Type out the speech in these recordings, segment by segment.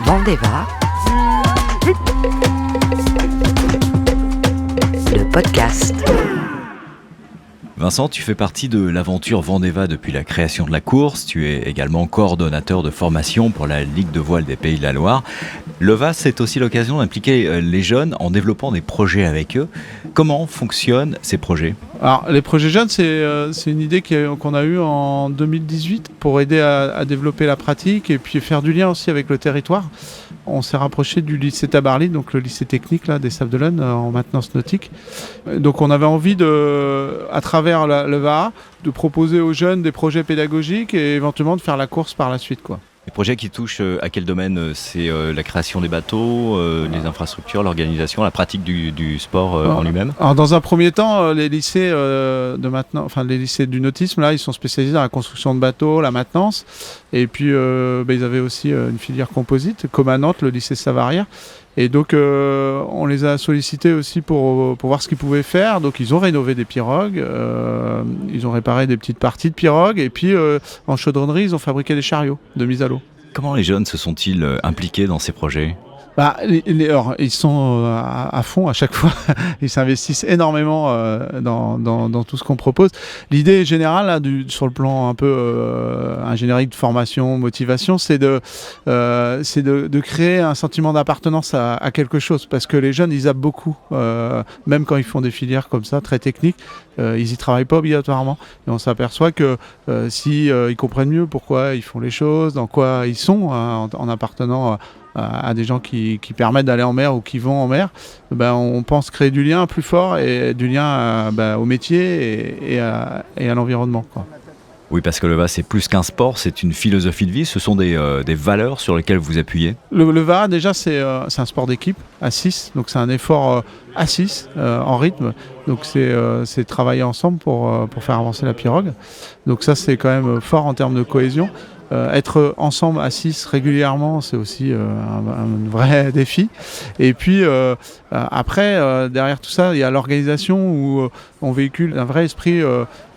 Vendeva, le podcast. Vincent, tu fais partie de l'aventure Vendeva depuis la création de la course. Tu es également coordonnateur de formation pour la Ligue de voile des Pays de la Loire. Le VA, c'est aussi l'occasion d'impliquer les jeunes en développant des projets avec eux. Comment fonctionnent ces projets ? Alors, les projets jeunes, c'est une idée qu'on a eue en 2018 pour aider à développer la pratique et puis faire du lien aussi avec le territoire. On s'est rapproché du lycée Tabarly, donc le lycée technique là, des Sables-d'Olonne en maintenance nautique. Donc on avait envie à travers le VAA, de proposer aux jeunes des projets pédagogiques et éventuellement de faire la course par la suite, quoi. Les projets qui touchent à quel domaine ? C'est la création des bateaux, les infrastructures, l'organisation, la pratique du sport en lui-même ? Alors dans un premier temps, les lycées les lycées du nautisme, là, ils sont spécialisés dans la construction de bateaux, la maintenance. Et puis ils avaient aussi une filière composite, comme à Nantes, le lycée Savaria. Et donc on les a sollicités aussi pour voir ce qu'ils pouvaient faire. Donc ils ont rénové des pirogues, ils ont réparé des petites parties de pirogues, et puis en chaudronnerie ils ont fabriqué des chariots de mise à l'eau. Comment les jeunes se sont-ils impliqués dans ces projets ? Alors, ils sont à fond à chaque fois. Ils s'investissent énormément dans tout ce qu'on propose. L'idée générale, là, sur le plan un peu ingénierie de formation, motivation, c'est de créer un sentiment d'appartenance à quelque chose. Parce que les jeunes, ils zappent beaucoup. Même quand ils font des filières comme ça, très techniques, ils y travaillent pas obligatoirement. Et on s'aperçoit que si ils comprennent mieux pourquoi ils font les choses, dans quoi ils sont, en appartenant à des gens qui permettent d'aller en mer ou qui vont en mer, on pense créer du lien plus fort et du lien au métier et à l'environnement, quoi. Oui, parce que le VA, c'est plus qu'un sport, c'est une philosophie de vie, ce sont des valeurs sur lesquelles vous appuyez. Le VA, déjà, c'est un sport d'équipe à 6, donc c'est un effort à 6 en rythme, donc c'est travailler ensemble pour faire avancer la pirogue. Donc ça, c'est quand même fort en termes de cohésion. Être ensemble à 6 régulièrement, c'est aussi un vrai défi. Et puis après, derrière tout ça, il y a l'organisation où on véhicule un vrai esprit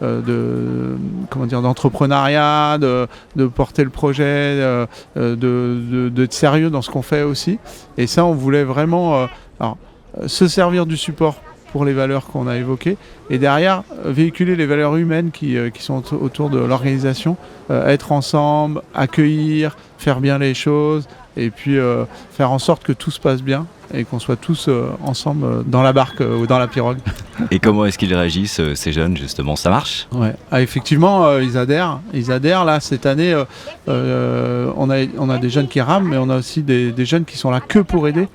d'entrepreneuriat, de porter le projet, d'être sérieux dans ce qu'on fait aussi. Et ça, on voulait vraiment se servir du support pour les valeurs qu'on a évoquées, et derrière véhiculer les valeurs humaines qui sont autour de l'organisation, être ensemble, accueillir, faire bien les choses, et puis faire en sorte que tout se passe bien et qu'on soit tous ensemble dans la barque ou dans la pirogue. Et comment est-ce qu'ils réagissent, ces jeunes, justement ? Ça marche ? Ouais. Effectivement, ils adhèrent. Là, cette année, on a des jeunes qui rament, mais on a aussi des jeunes qui sont là que pour aider.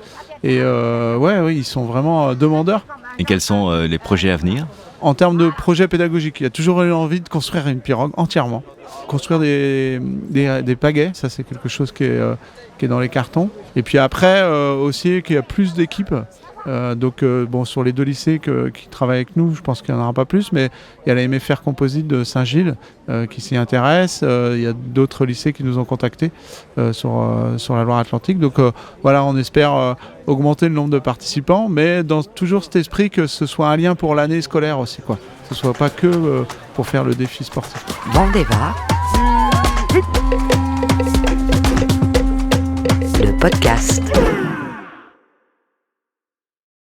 Et ils sont vraiment demandeurs. Et quels sont les projets à venir ? En termes de projets pédagogiques, il y a toujours eu envie de construire une pirogue entièrement. Construire des pagaies, ça c'est quelque chose qui est dans les cartons. Et puis après aussi qu'il y a plus d'équipes. Sur les 2 lycées qui travaillent avec nous, je pense qu'il n'y en aura pas plus, mais il y a la MFR Composite de Saint-Gilles qui s'y intéresse. Il y a d'autres lycées qui nous ont contactés sur la Loire-Atlantique. Donc on espère augmenter le nombre de participants, mais dans toujours cet esprit que ce soit un lien pour l'année scolaire aussi, quoi. Que ce soit pas que pour faire le défi sportif. Vendeva, le podcast.